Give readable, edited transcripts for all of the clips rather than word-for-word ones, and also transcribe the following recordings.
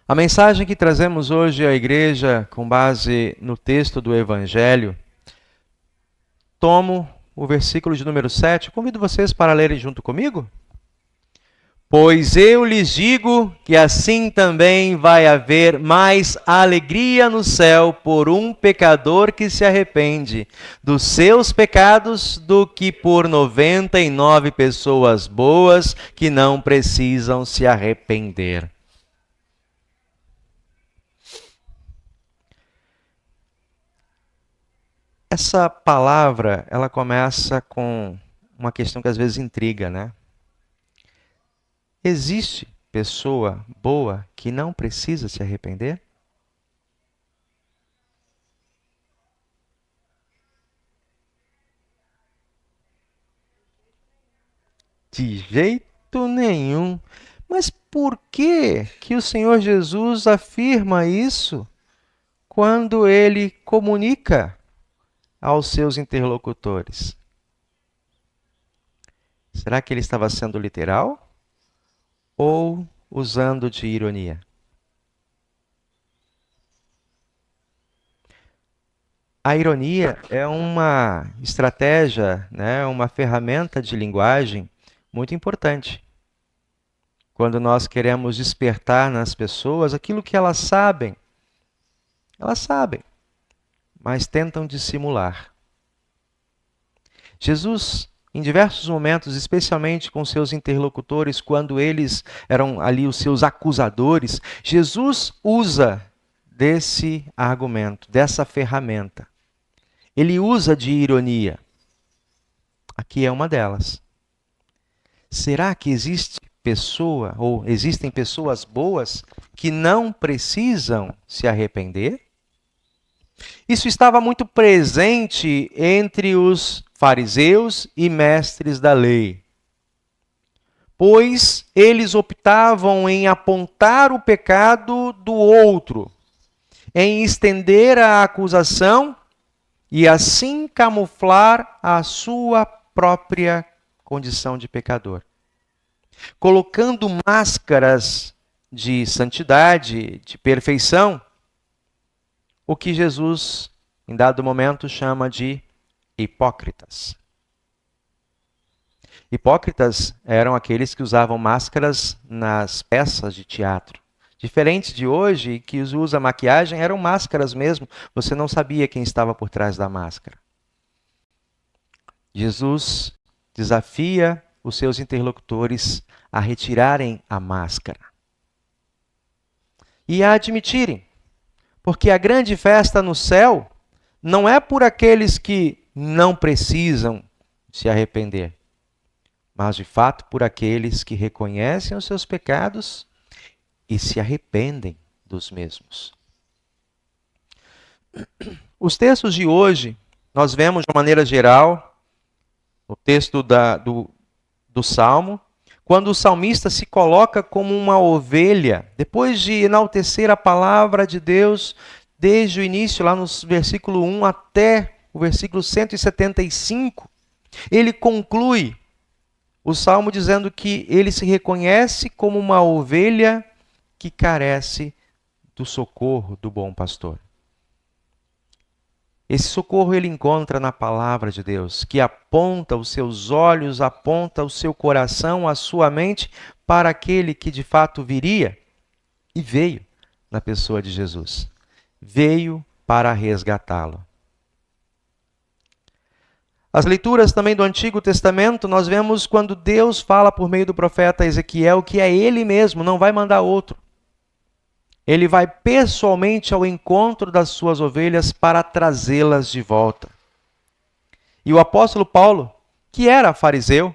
A mensagem que trazemos hoje à igreja, com base no texto do Evangelho, tomo o versículo de número 7. Convido vocês para lerem junto comigo. Pois eu lhes digo que assim também vai haver mais alegria no céu por um pecador que se arrepende dos seus pecados do que por 99 pessoas boas que não precisam se arrepender. Essa palavra, ela começa com uma questão que às vezes intriga, né? Existe pessoa boa que não precisa se arrepender? De jeito nenhum. Mas por que o Senhor Jesus afirma isso quando ele comunica aos seus interlocutores? Será que ele estava sendo literal ou usando de ironia? A ironia é uma estratégia, né, uma ferramenta de linguagem muito importante. Quando nós queremos despertar nas pessoas aquilo que elas sabem, mas tentam dissimular. Jesus, em diversos momentos, especialmente com seus interlocutores, quando eles eram ali os seus acusadores, Jesus usa desse argumento, dessa ferramenta. Ele usa de ironia. Aqui é uma delas. Será que existe pessoa ou existem pessoas boas que não precisam se arrepender? Isso estava muito presente entre os fariseus e mestres da lei, pois eles optavam em apontar o pecado do outro, em estender a acusação e assim camuflar a sua própria condição de pecador, colocando máscaras de santidade, de perfeição, o que Jesus, em dado momento, chama de hipócritas. Hipócritas eram aqueles que usavam máscaras nas peças de teatro. Diferente de hoje, que usa maquiagem, eram máscaras mesmo. Você não sabia quem estava por trás da máscara. Jesus desafia os seus interlocutores a retirarem a máscara e a admitirem, porque a grande festa no céu não é por aqueles que não precisam se arrepender, mas de fato por aqueles que reconhecem os seus pecados e se arrependem dos mesmos. Os textos de hoje, nós vemos de uma maneira geral, o texto do Salmo, quando o salmista se coloca como uma ovelha, depois de enaltecer a palavra de Deus, desde o início, lá no versículo 1 até o versículo 175, ele conclui o salmo dizendo que ele se reconhece como uma ovelha que carece do socorro do bom pastor. Esse socorro ele encontra na palavra de Deus, que aponta os seus olhos, aponta o seu coração, a sua mente para aquele que de fato viria e veio na pessoa de Jesus. Veio para resgatá-lo. As leituras também do Antigo Testamento, nós vemos quando Deus fala por meio do profeta Ezequiel que é Ele mesmo, não vai mandar outro. Ele vai pessoalmente ao encontro das suas ovelhas para trazê-las de volta. E o apóstolo Paulo, que era fariseu,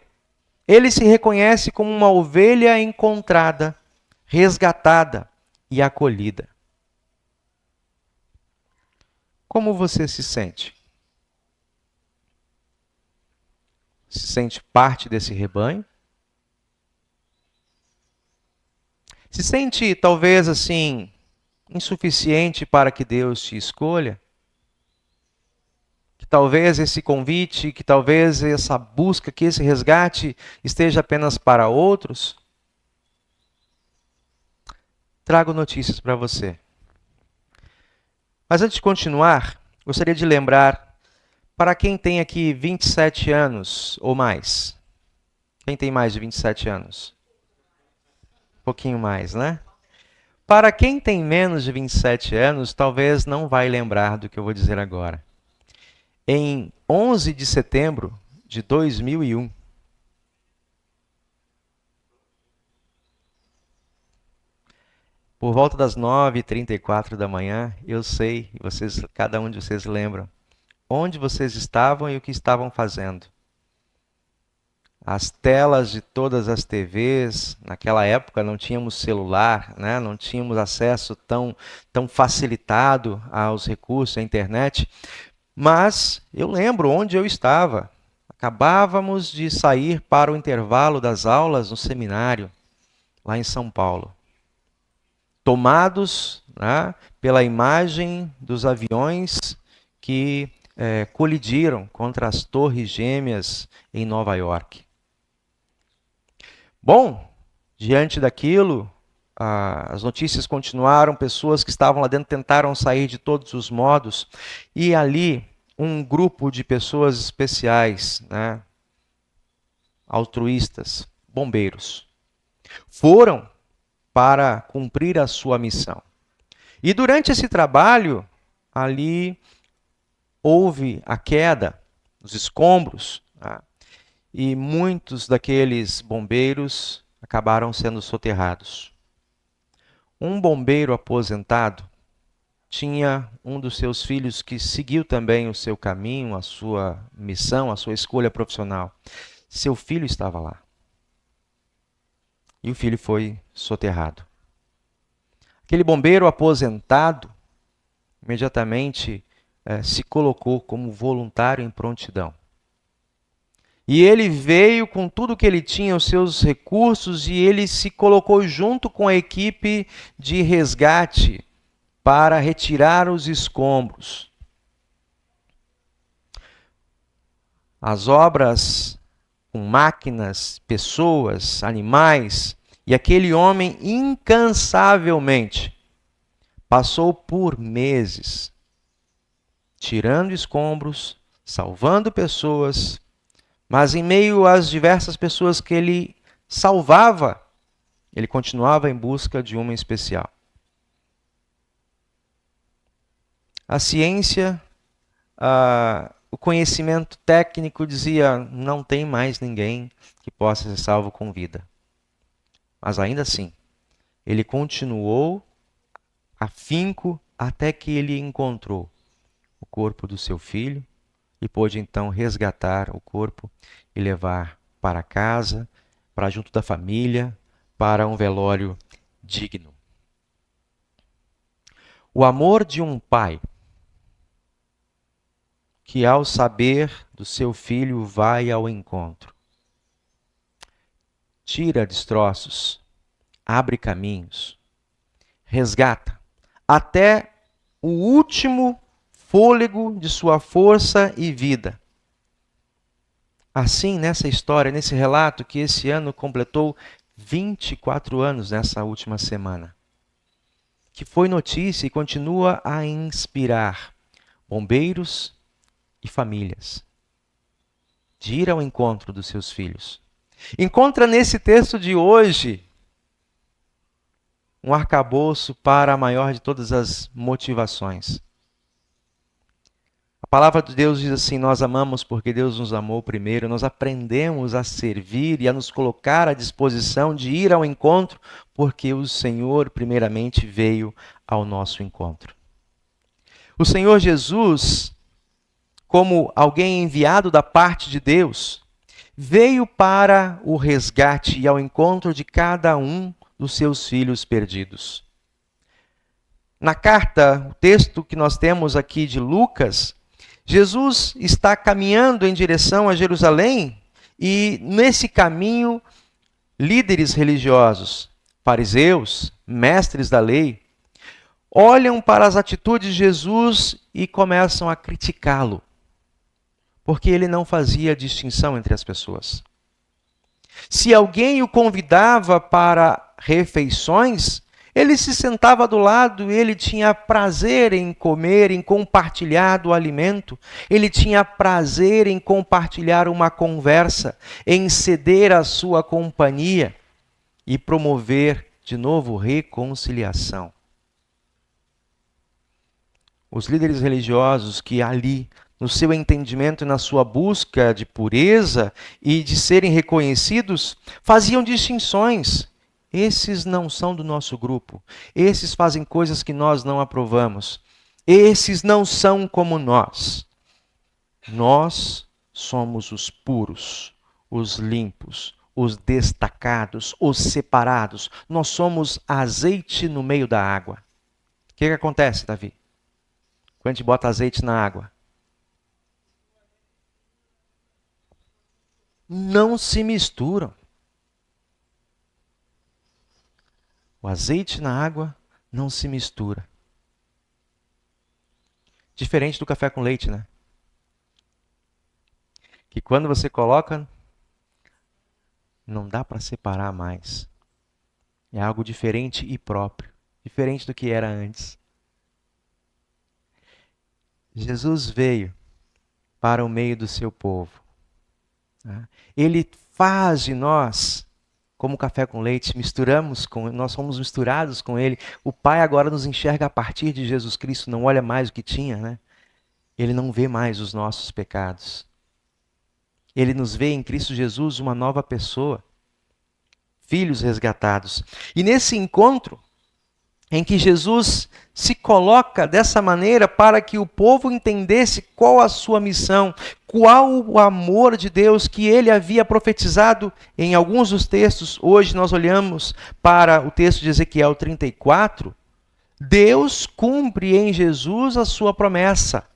ele se reconhece como uma ovelha encontrada, resgatada e acolhida. Como você se sente? Se sente parte desse rebanho? Se sente talvez assim insuficiente para que Deus te escolha? Que talvez esse convite, que talvez essa busca, que esse resgate esteja apenas para outros? trago notícias para você. Mas antes de continuar, gostaria de lembrar, para quem tem aqui 27 anos ou mais, quem tem mais de 27 anos? Um pouquinho mais, né? Para quem tem menos de 27 anos, talvez não vai lembrar do que eu vou dizer agora. Em 11 de setembro de 2001, por volta das 9h34 da manhã, eu sei, vocês, cada um de vocês lembram, onde vocês estavam e o que estavam fazendo. As telas de todas as TVs, naquela época não tínhamos celular, né? Não tínhamos acesso tão facilitado aos recursos, à internet. Mas eu lembro onde eu estava. Acabávamos de sair para o intervalo das aulas no seminário, lá em São Paulo. Tomados, né, pela imagem dos aviões que colidiram contra as Torres Gêmeas em Nova York. Bom, diante daquilo, as notícias continuaram, pessoas que estavam lá dentro tentaram sair de todos os modos, e ali um grupo de pessoas especiais, né, altruístas, bombeiros, foram para cumprir a sua missão. E durante esse trabalho, ali houve a queda, os escombros, né? E muitos daqueles bombeiros acabaram sendo soterrados. Um bombeiro aposentado tinha um dos seus filhos que seguiu também o seu caminho, a sua missão, a sua escolha profissional. Seu filho estava lá. E o filho foi soterrado. Aquele bombeiro aposentado imediatamente se colocou como voluntário em prontidão. E ele veio com tudo que ele tinha, os seus recursos, e ele se colocou junto com a equipe de resgate para retirar os escombros. As obras com máquinas, pessoas, animais, e aquele homem incansavelmente passou por meses tirando escombros, salvando pessoas, mas em meio às diversas pessoas que ele salvava, ele continuava em busca de uma especial. A ciência, o conhecimento técnico dizia, não tem mais ninguém que possa ser salvo com vida. Mas ainda assim, ele continuou afinco até que ele encontrou o corpo do seu filho e pôde então resgatar o corpo e levar para casa, para junto da família, para um velório digno. O amor de um pai que, ao saber do seu filho, vai ao encontro. Tira destroços, abre caminhos, resgata, até o último fôlego de sua força e vida. Assim, nessa história, nesse relato, que esse ano completou 24 anos nessa última semana, que foi notícia e continua a inspirar bombeiros e famílias de ir ao encontro dos seus filhos. Encontra nesse texto de hoje um arcabouço para a maior de todas as motivações. A palavra de Deus diz assim, nós amamos porque Deus nos amou primeiro, nós aprendemos a servir e a nos colocar à disposição de ir ao encontro, porque o Senhor primeiramente veio ao nosso encontro. O Senhor Jesus, como alguém enviado da parte de Deus, veio para o resgate e ao encontro de cada um dos seus filhos perdidos. Na carta, o texto que nós temos aqui de Lucas, Jesus está caminhando em direção a Jerusalém e nesse caminho, líderes religiosos, fariseus, mestres da lei, olham para as atitudes de Jesus e começam a criticá-lo, porque ele não fazia distinção entre as pessoas. Se alguém o convidava para refeições, Ele se sentava do lado e ele tinha prazer em comer, em compartilhar do alimento. Ele tinha prazer em compartilhar uma conversa, em ceder a sua companhia e promover, de novo, reconciliação. Os líderes religiosos que ali, no seu entendimento e na sua busca de pureza e de serem reconhecidos, faziam distinções. Esses não são do nosso grupo. Esses fazem coisas que nós não aprovamos. Esses não são como nós. Nós somos os puros, os limpos, os destacados, os separados. Nós somos azeite no meio da água. O que acontece, Davi? Quando a gente bota azeite na água? Não se misturam. O azeite na água não se mistura. Diferente do café com leite, né? Que quando você coloca, não dá para separar mais. É algo diferente e próprio. Diferente do que era antes. Jesus veio para o meio do seu povo. Ele faz de nós como café com leite, nós somos misturados com Ele. O Pai agora nos enxerga a partir de Jesus Cristo, não olha mais o que tinha, né? Ele não vê mais os nossos pecados. Ele nos vê em Cristo Jesus uma nova pessoa, filhos resgatados. E nesse encontro, em que Jesus se coloca dessa maneira para que o povo entendesse qual a sua missão, qual o amor de Deus que ele havia profetizado em alguns dos textos. Hoje nós olhamos para o texto de Ezequiel 34. Deus cumpre em Jesus a sua promessa.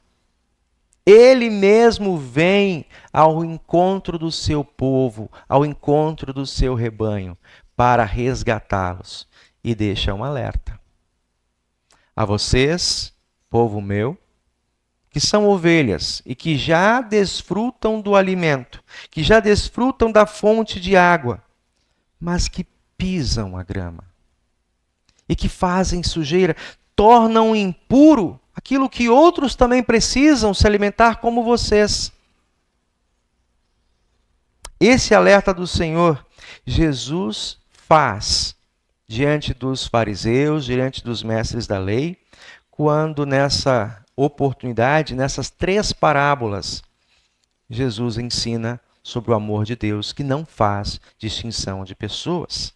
Ele mesmo vem ao encontro do seu povo, ao encontro do seu rebanho, para resgatá-los. E deixa um alerta. A vocês, povo meu, que são ovelhas e que já desfrutam do alimento, que já desfrutam da fonte de água, mas que pisam a grama e que fazem sujeira, tornam impuro aquilo que outros também precisam se alimentar como vocês. Esse alerta do Senhor, Jesus faz diante dos fariseus, diante dos mestres da lei, quando nessa oportunidade, nessas 3 parábolas, Jesus ensina sobre o amor de Deus, que não faz distinção de pessoas.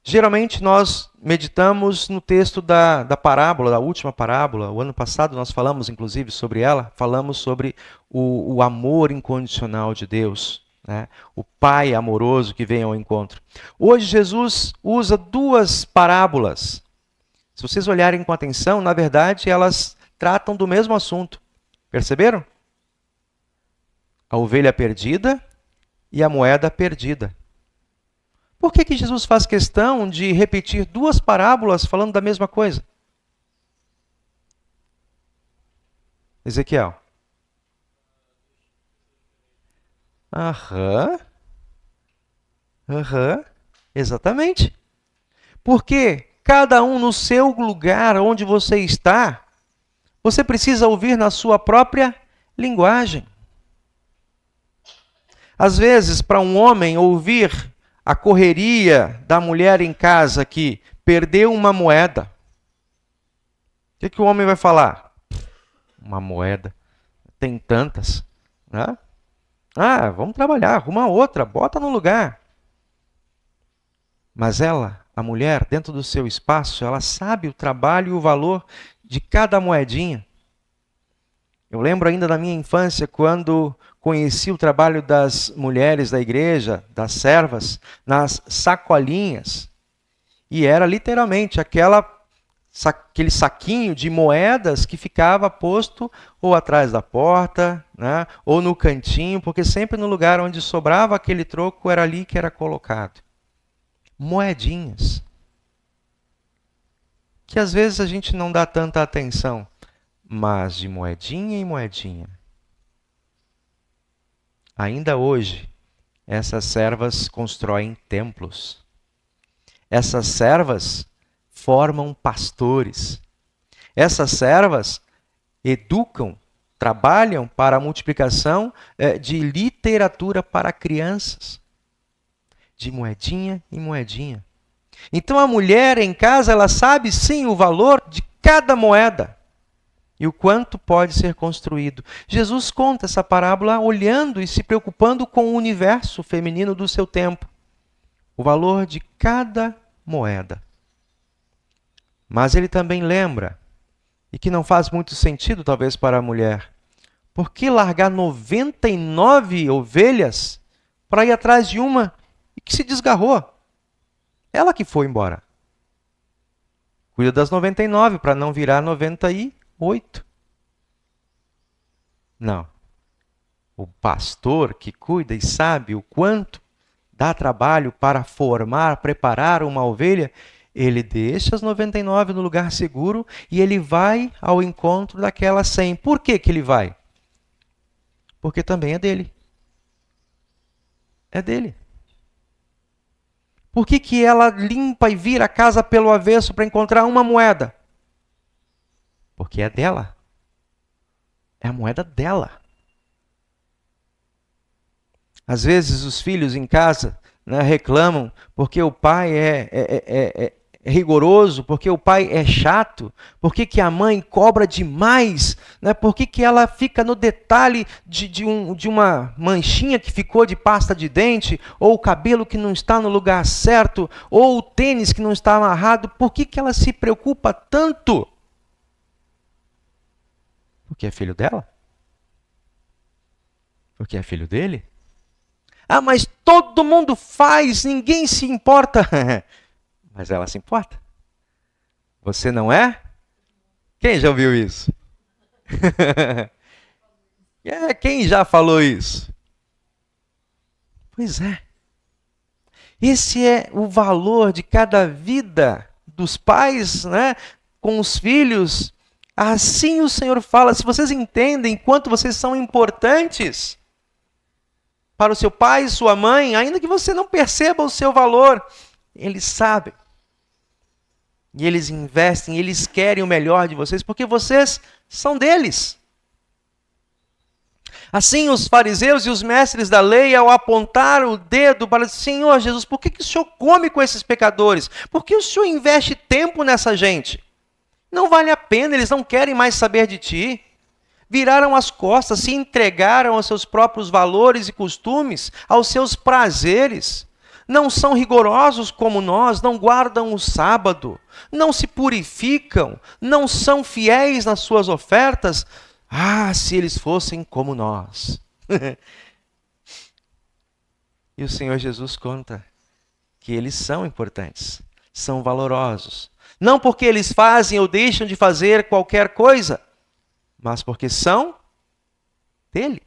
Geralmente nós meditamos no texto da parábola, da última parábola. O ano passado nós falamos inclusive sobre ela, falamos sobre o amor incondicional de Deus. Né? O Pai amoroso que vem ao encontro. Hoje Jesus usa 2 parábolas. Se vocês olharem com atenção, na verdade elas tratam do mesmo assunto. Perceberam? A ovelha perdida e a moeda perdida. Por que Jesus faz questão de repetir 2 parábolas falando da mesma coisa? Ezequiel. Aham, exatamente. Porque cada um no seu lugar onde você está, você precisa ouvir na sua própria linguagem. Às vezes, para um homem ouvir a correria da mulher em casa que perdeu uma moeda, o que o homem vai falar? Uma moeda, tem tantas, né? Ah, vamos trabalhar, arruma outra, bota no lugar. Mas ela, a mulher, dentro do seu espaço, ela sabe o trabalho e o valor de cada moedinha. Eu lembro ainda da minha infância, quando conheci o trabalho das mulheres da igreja, das servas, nas sacolinhas. E era literalmente aquele saquinho de moedas que ficava posto ou atrás da porta, né, ou no cantinho, porque sempre no lugar onde sobrava aquele troco era ali que era colocado. Moedinhas. Que às vezes a gente não dá tanta atenção, mas de moedinha em moedinha. Ainda hoje, essas servas constroem templos. Essas servas formam pastores. Essas servas educam, trabalham para a multiplicação de literatura para crianças, de moedinha em moedinha. Então a mulher em casa, ela sabe sim o valor de cada moeda e o quanto pode ser construído. Jesus conta essa parábola olhando e se preocupando com o universo feminino do seu tempo, o valor de cada moeda. Mas ele também lembra, e que não faz muito sentido talvez para a mulher, por que largar 99 ovelhas para ir atrás de uma e que se desgarrou? Ela que foi embora. Cuida das 99 para não virar 98. Não. O pastor que cuida e sabe o quanto dá trabalho para formar, preparar uma ovelha, ele deixa as 99 no lugar seguro e ele vai ao encontro daquela 100. Por que ele vai? Porque também é dele. É dele. Por que ela limpa e vira a casa pelo avesso para encontrar uma moeda? Porque é dela. É a moeda dela. Às vezes os filhos em casa, né, reclamam porque o pai é rigoroso, porque o pai é chato, porque que a mãe cobra demais, né, porque que ela fica no detalhe de uma manchinha que ficou de pasta de dente, ou o cabelo que não está no lugar certo, ou o tênis que não está amarrado. Por que ela se preocupa tanto? Porque é filho dela? Porque é filho dele? Ah, mas todo mundo faz, ninguém se importa. Mas ela se importa. Você não é? Quem já ouviu isso? Quem já falou isso? Pois é. Esse é o valor de cada vida dos pais, né, com os filhos. Assim o Senhor fala, se vocês entendem quanto vocês são importantes para o seu pai e sua mãe, ainda que você não perceba o seu valor, eles sabem. E eles investem, eles querem o melhor de vocês, porque vocês são deles. Assim, os fariseus e os mestres da lei, ao apontar o dedo para dizer, Senhor Jesus, por que o Senhor come com esses pecadores? Por que o Senhor investe tempo nessa gente? Não vale a pena, eles não querem mais saber de ti. Viraram as costas, se entregaram aos seus próprios valores e costumes, aos seus prazeres. Não são rigorosos como nós, não guardam o sábado, não se purificam, não são fiéis nas suas ofertas. Ah, se eles fossem como nós. E o Senhor Jesus conta que eles são importantes, são valorosos. Não porque eles fazem ou deixam de fazer qualquer coisa, mas porque são dele.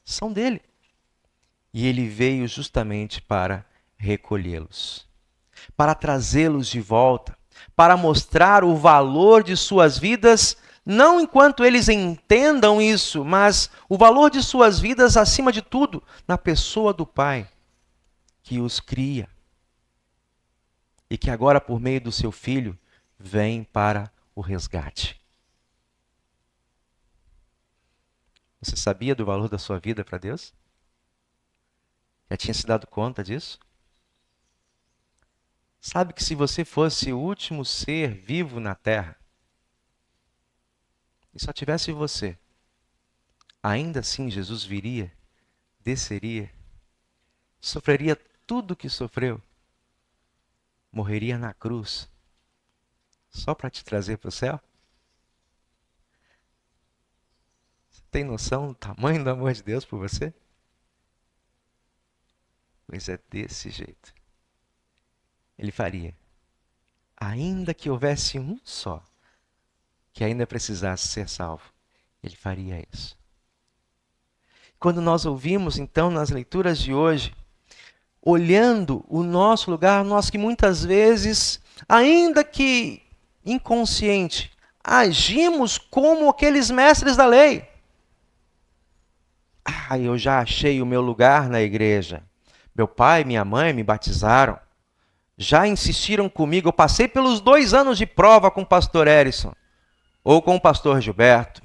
São dele. E ele veio justamente para recolhê-los, para trazê-los de volta, para mostrar o valor de suas vidas, não enquanto eles entendam isso, mas o valor de suas vidas, acima de tudo, na pessoa do Pai, que os cria. E que agora, por meio do seu Filho, vem para o resgate. Você sabia do valor da sua vida para Deus? Já tinha se dado conta disso? Sabe que se você fosse o último ser vivo na Terra, e só tivesse você, ainda assim Jesus viria, desceria, sofreria tudo o que sofreu, morreria na cruz, só para te trazer para o céu? Você tem noção do tamanho do amor de Deus por você? Pois é desse jeito. Ele faria. Ainda que houvesse um só, que ainda precisasse ser salvo, ele faria isso. Quando nós ouvimos, então, nas leituras de hoje, olhando o nosso lugar, nós que muitas vezes, ainda que inconsciente, agimos como aqueles mestres da lei. Eu já achei o meu lugar na igreja. Meu pai e minha mãe me batizaram. Já insistiram comigo, eu passei pelos 2 anos de prova com o pastor Erison, ou com o pastor Gilberto.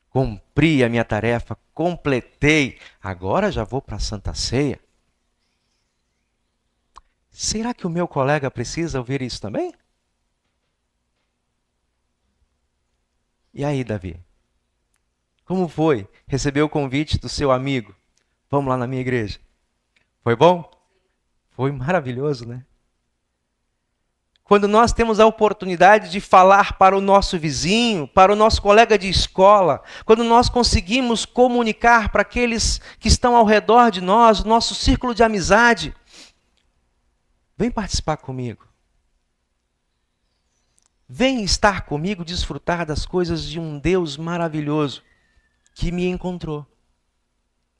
Cumpri a minha tarefa, completei. Agora já vou para a Santa Ceia. Será que o meu colega precisa ouvir isso também? E aí, Davi? Como foi? Recebeu o convite do seu amigo? Vamos lá na minha igreja. Foi bom? Foi maravilhoso, né? Quando nós temos a oportunidade de falar para o nosso vizinho, para o nosso colega de escola, quando nós conseguimos comunicar para aqueles que estão ao redor de nós, o nosso círculo de amizade, vem participar comigo. Vem estar comigo, desfrutar das coisas de um Deus maravilhoso que me encontrou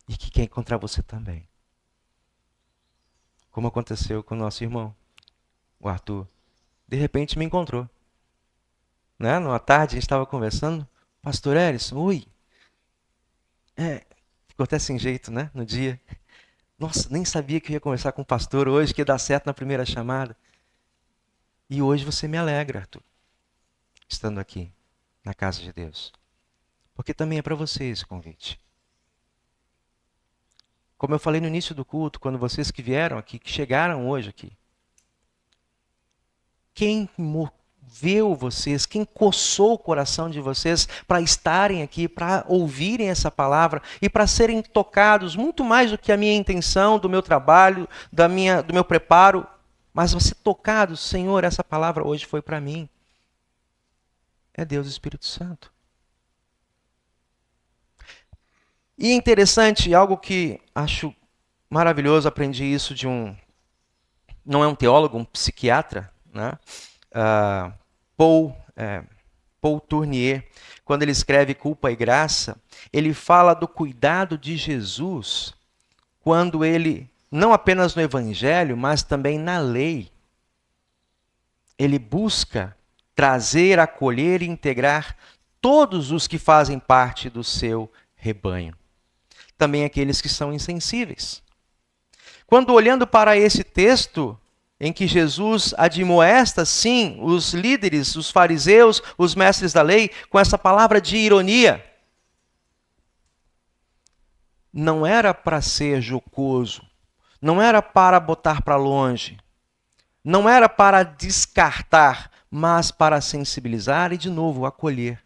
e que quer encontrar você também. Como aconteceu com o nosso irmão, o Arthur. De repente me encontrou. Né? Numa tarde a gente estava conversando. Pastor Erison, oi. Ficou até sem jeito, né? No dia. Nossa, nem sabia que eu ia conversar com o pastor hoje, que ia dar certo na primeira chamada. E hoje você me alegra, Arthur, estando aqui, na casa de Deus. Porque também é para você esse convite. Como eu falei no início do culto, quando vocês que vieram aqui, que chegaram hoje aqui, quem moveu vocês, quem coçou o coração de vocês para estarem aqui, para ouvirem essa palavra e para serem tocados, muito mais do que a minha intenção, do meu trabalho, do meu preparo, mas você tocado, Senhor, essa palavra hoje foi para mim. É Deus Espírito Santo. E é interessante, algo que acho maravilhoso, aprendi isso de não é um teólogo, um psiquiatra, né? Paul Tournier, quando ele escreve Culpa e Graça, ele fala do cuidado de Jesus quando ele, não apenas no Evangelho, mas também na lei, ele busca trazer, acolher e integrar todos os que fazem parte do seu rebanho. Também aqueles que são insensíveis. Quando olhando para esse texto, em que Jesus admoesta, sim, os líderes, os fariseus, os mestres da lei, com essa palavra de ironia. Não era para ser jocoso, não era para botar para longe, não era para descartar, mas para sensibilizar e, de novo, acolher.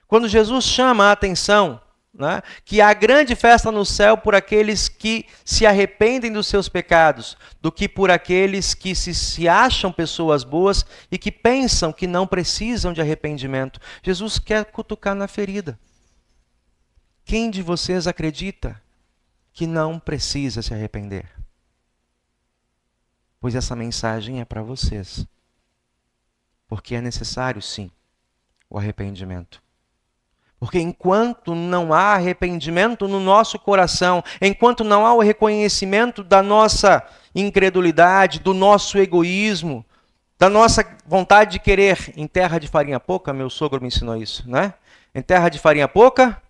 Quando Jesus chama a atenção, né, que há grande festa no céu por aqueles que se arrependem dos seus pecados, do que por aqueles que se acham pessoas boas e que pensam que não precisam de arrependimento. Jesus quer cutucar na ferida. Quem de vocês acredita que não precisa se arrepender? Pois essa mensagem é para vocês. Porque é necessário, sim, o arrependimento. Porque enquanto não há arrependimento no nosso coração, enquanto não há o reconhecimento da nossa incredulidade, do nosso egoísmo, da nossa vontade de querer, em terra de farinha pouca, meu sogro me ensinou isso, né? Em terra de farinha pouca,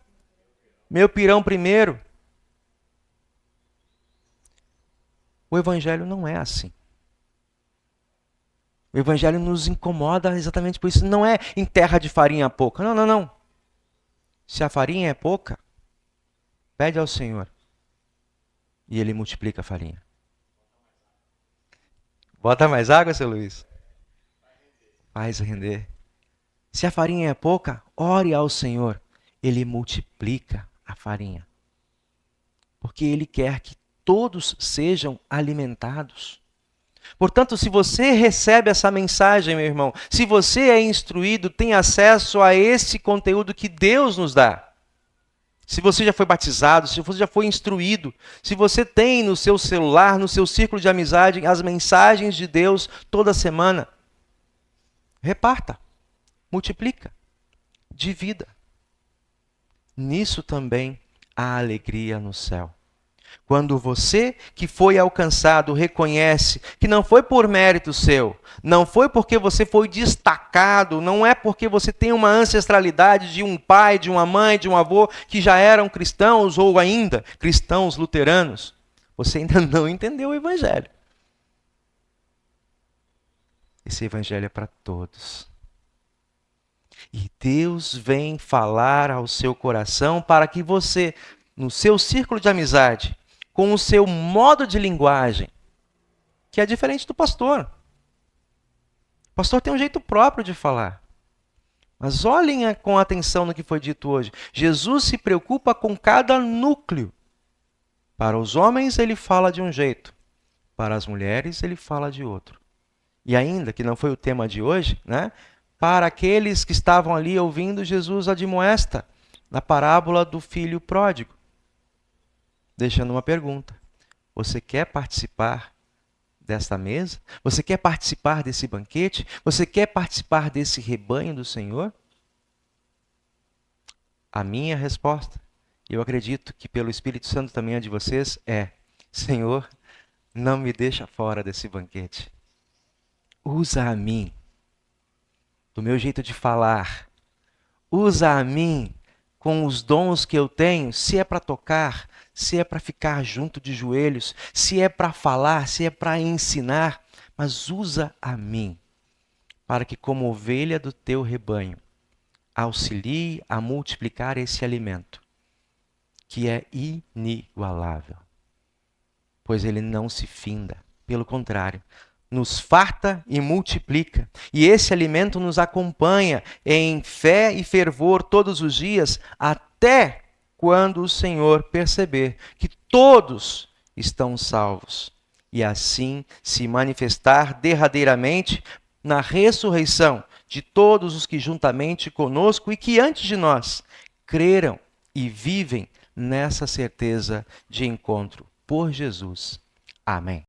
meu pirão primeiro. O Evangelho não é assim. O Evangelho nos incomoda exatamente por isso. Não é em terra de farinha pouca. Não, não, não. Se a farinha é pouca, pede ao Senhor e Ele multiplica a farinha. Bota mais água, seu Luiz. Faz render. Se a farinha é pouca, ore ao Senhor. Ele multiplica a farinha. Porque Ele quer que todos sejam alimentados. Portanto, se você recebe essa mensagem, meu irmão, se você é instruído, tem acesso a esse conteúdo que Deus nos dá. Se você já foi batizado, se você já foi instruído, se você tem no seu celular, no seu círculo de amizade, as mensagens de Deus toda semana, reparta, multiplica, divida. Nisso também há alegria no céu. Quando você que foi alcançado reconhece que não foi por mérito seu, não foi porque você foi destacado, não é porque você tem uma ancestralidade de um pai, de uma mãe, de um avô que já eram cristãos ou ainda cristãos luteranos. Você ainda não entendeu o Evangelho. esse evangelho é para todos. E Deus vem falar ao seu coração para que você, no seu círculo de amizade, com o seu modo de linguagem, que é diferente do pastor. O pastor tem um jeito próprio de falar. Mas olhem com atenção no que foi dito hoje. Jesus se preocupa com cada núcleo. Para os homens, ele fala de um jeito. Para as mulheres, ele fala de outro. E ainda, que não foi o tema de hoje, né? Para aqueles que estavam ali ouvindo, Jesus admoesta na parábola do filho pródigo, deixando uma pergunta. Você quer participar desta mesa? Você quer participar desse banquete? Você quer participar desse rebanho do Senhor? A minha resposta, e eu acredito que pelo Espírito Santo também a de vocês, é: Senhor, não me deixa fora desse banquete. Usa a mim, do meu jeito de falar. Usa a mim com os dons que eu tenho, se é para tocar, se é para ficar junto de joelhos, se é para falar, se é para ensinar, mas usa a mim, para que como ovelha do teu rebanho, auxilie a multiplicar esse alimento, que é inigualável, pois ele não se finda, pelo contrário, nos farta e multiplica. E esse alimento nos acompanha em fé e fervor todos os dias, até quando o Senhor perceber que todos estão salvos e assim se manifestar derradeiramente na ressurreição de todos os que juntamente conosco e que antes de nós creram e vivem nessa certeza de encontro por Jesus. Amém.